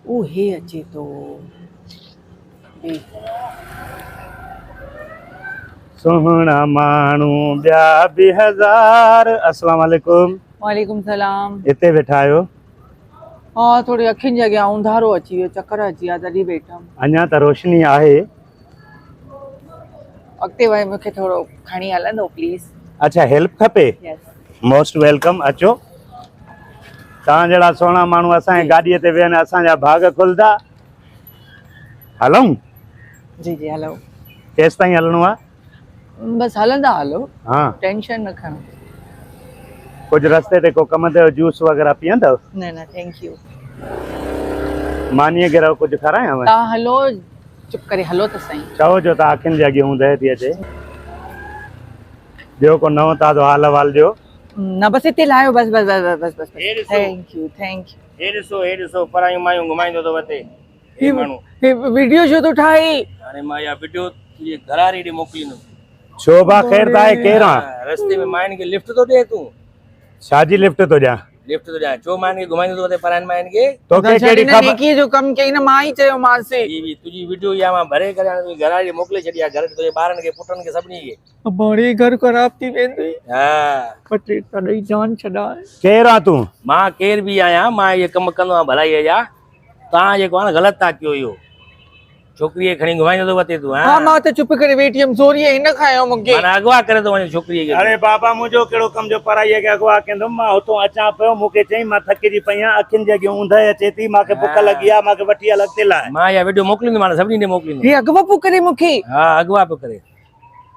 उहे अचे तो सोहना मानू ब्या भी हजार। अस्सलाम वालेकुम। वालेकुम सलाम। इते वेठा आयो? हाँ थोड़ी अखियुनि जे अॻियां उंधारो अची वियो, चक्कर अची विया तॾहिं वेठमि। अञा त रोशनी आहे। अॻिते वरी मूंखे थोरो खणी हलंदो प्लीज़? अच्छा हेल्प खपे? यस। Most welcome. अचो। तव्हां जहिड़ा सोहणा माण्हू असांजे गाॾीअ ते वेहनि, असांजा भाग खुलंदा। हलूं? जी जी हलो। केसि ताईं हलणो आहे? बस हलंदा हलो, हाँ टेंशन न खणो। कुछ रस्ते ते को कम ते जूस वगैरह पीअंदव? न न थैंक यू। मानीअ गिरव कुछ खारायांव? तव्हां हलो, चुप करे हलो त सही। चओ जो तव्हां अखियुनि जे अॻियां ऊंदहि थी अचे। ॿियो को नओं ताज़ो हाल अहिवाल ॾियो। न बस हिते लायो, बस बस बस बस बस। Thank you thank you. हे ॾिसो परायूं मायूं घुमाईंदो थो वते। हे माण्हू हे वीडियो छो थो ठाहे? हाणे मां इहा वीडियो तुंहिंजे घरारी ॾे मोकिलींदुमि। शोभा ख़ैर त आहे? केरु आहे? रस्ते में मायुनि खे लिफ्ट थो ॾे तूं? छाजी लिफ्ट थो ॾियां? लिफ्ट थो ॾियां, छो मायुनि खे घुमाईंदो थो वते परायनि मायुनि खे? तोखे कहिड़ी ख़बर? नेकीअ जो कमु कई न, मां ई चयो मांसि। तुंहिंजी वीडियो इहा मां भरे करे हाणे तुंहिंजी घरारी ॾे मोकिले छॾी आहे, घर तुंहिंजे ॿारनि खे पुटनि खे सभिनी खे। बड़ी घर ख़राब थी वेंदी। हा पटे तॾहिं जान छॾाए। केरु आहे तूं? मां केर बि आहियां, मां इहे कमु कंदो आहियां भलाईअ जा। तव्हां जेको आहे न ग़लति था कयो। इहो छोकिरीअ खे खणी घुमाईंदो थो वते तूं? हाँ मां त चुप करे वेठी हुयमि, ज़ोरीअ हिन खायो मूंखे। माना अगवा करे थो वञे छोकिरीअ खे। अरे बाबा मुंहिंजो कहिड़ो कम जो पढ़ाईअ खे अगवा कंदुमि? मां हुतां अचां पियो, मूंखे चई मां थकिजी पई आहियां, अखियुनि जे अॻियां ऊंदहि अचे थी, मूंखे बुख लॻी आहे, मूंखे वठी हल अॻिते लाइ। मां इहा वीडियो मोकिलींदुमि, हाणे सभिनी ॾे मोकिलींदुमि। हे अगवा पियो करे मूंखे? हा अगवा पियो करे।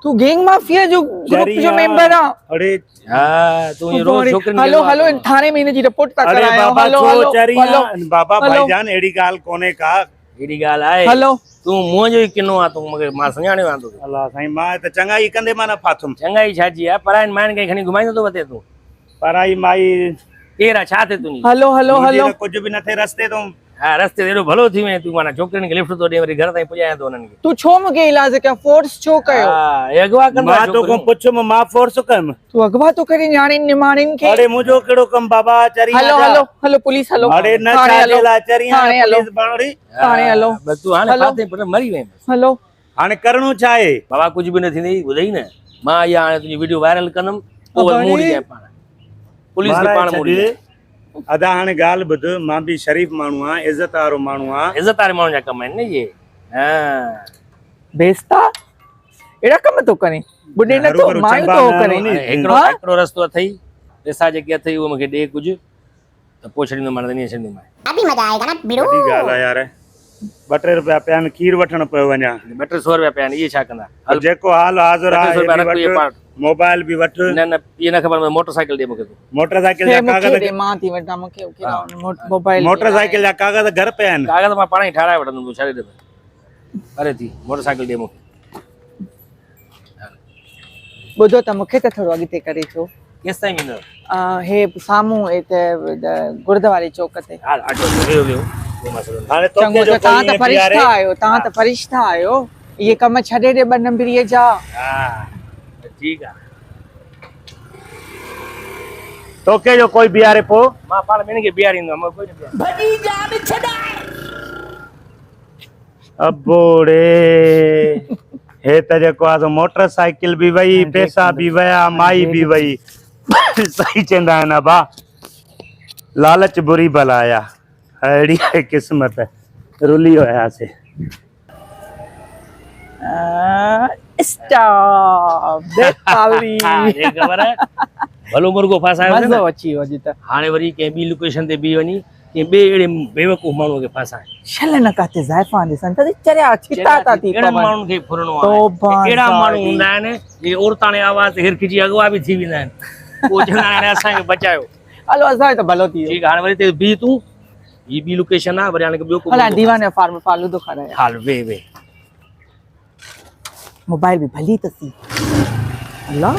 तू गैंग माफिया जो ग्रुप जो मेंबर आ? अरे हा तूं ये रोज छोकिरनि हलो हलो थाने में हिनजी रिपोर्ट था अरे करायो। बाबा हलो छो हलो चरी हलो बाबा हलो। भाईजान अहिड़ी ॻाल्हि कोन्हे का। हेड़ी ॻाल्हि आहे? हलो तूं मुंहं जो ई किनो आहे, तूं मूंखे मां सुञाणियो आहे तोखे। अल्लाह साईं मां त चङा ई कंदे मां न फाथुमि। चङाई छाजी आहे? परायनि मायुनि खे खणी घुमाईंदो थो वते तूं? पराई माई केरु आहे? छा थिए तुंहिंजी? हलो हलो मुंहिंजी हलो। त कुझु बि न थिए रस्ते तो। हा रस्ते ते एॾो भलो थी वञे तूं, माना छोकिरियुनि खे लिफ्ट थो ॾे, वरी घर ताईं पुॼाए थो उन्हनि खे। तू छो मूंखे इलाज कयो? फोर्स छो कयो? हा हे अगवा कंदो मां आहे तोखां छोकिरियूं। पुछुमि, मां फोर्स कयुमि? तू अगवा तो करे न्याणियुनि निमाणियुनि खे? अरे मुंहिंजो कहिड़ो कमु बाबा? चरी हलो हलो हलो पुलिस हलो। अरे न थाणे हलो छाजे लाइ चरी थाणे हलो पुलिस बाणड़ी? थाणे हलो। बस तूं हाणे हलो। फाथे पर मरी वएं। हलो हाणे करणो छा आहे? बाबा कुझु बि न थींदी, ॿुधई न? मां इहा हाणे तुंहिंजी वीडियो वायरल कंदुमि, पोइ वरी मूड़ जाए पाण पुलिस खे पाण मूड़ जाए। अदा हाणे ॻाल्हि ॿुध, मां बि शरीफ़ माण्हू आहियां, इज़त वारो माण्हू आहियां। इज़त वारे माण्हुनि जा कम आहिनि न इहे। हा बेस्ता एड़ा कम तो करे? बुढ़े न तो मायूं तो करे। हिकिड़ो रस्तो अथई, पैसा जेके अथई उहो मूंखे ॾे कुझु त पोइ छॾींदो मां न छॾींदो। अभी मजा आएगा ना बिड़ो। वॾी ॻाल्हि आहे यार। 2-3 रुपया पिया आहिनि, खीर वठण पियो वञा। 200 रुपया पिया आहिनि, इहे छा कंदा? जेको हाल हाज़िर आहे, 200 रुपया रख इहे पाण। मोबाइल बि वठ। न न इहे न ख़बर, मोटरसाइकिल ॾे मूंखे। मोटरसाइकिल जा कागज़ मां थी वठा, मूंखे मोबाइल। मोटरसाइकिल जा कागज़ घर पिया आहिनि। कागज़ मां पाण ई ठाराए वठंदुमि, तूं छॾे ॾे। अरे थी मोटरसाइकिल ॾे मूंखे। ॿुधो त मूंखे त थोरो अॻिते करे छो। केसि ताईं वेंदव? हे साम्हूं हिते गुरुद्वारे चौक ते। हा अचो वियो वियो हाणे चङो त तव्हां त फरिश्ता आहियो, तव्हां त फरिश्ता आहियो। इहे कम छॾे ॾे 2 नंबरीअ जा। हा ठीकु आहे। तोखे जो कोई बीहारे पोइ मां पाण ॿिन्ही खे बीहारींदुमि, मां कोई न बीहारींदुमि। बड़ी जान छड़ाए। अबोड़े हे त जेको आहे मोटरसाइकिल बि वई, पैसा बि विया, माई बि वई। सही चवंदा आहिनि अबा, लालच बुरी बलाया। अहिड़ी आहे क़िस्मत, रुली वियासीं। स्टॉप बेताली। हे ख़बर आहे भलो मुर्गो फासायो न? मज़ो अची वियो अॼु त। हाणे वरी कंहिं ॿी लोकेशन ते बि वञी कंहिं ॿिए अहिड़े बेवकूफ़ माण्हूअ खे फासाए। छल न काथे ज़ाइफ़ां ॾिसनि त चरिया छिता था थी अहिड़नि पवनि। माण्हुनि खे फुरणो आहे। अहिड़ा माण्हू हूंदा आहिनि जे औरताणे आवाज़ ते हिरकिजी अगवा बि थी वेंदा आहिनि। पोइ चवंदा आहिनि असांखे बचायो। हलो असांजो त भलो थी वियो। ठीकु आहे, हाणे वरी हिते बीह तूं, हीअ ॿी लोकेशन आहे, वरी हाणे ॿियो को हला दीवाने फार्म फालूदो खाराया। हाल वे वे मोबाइल भी भली तसी। अल्लाह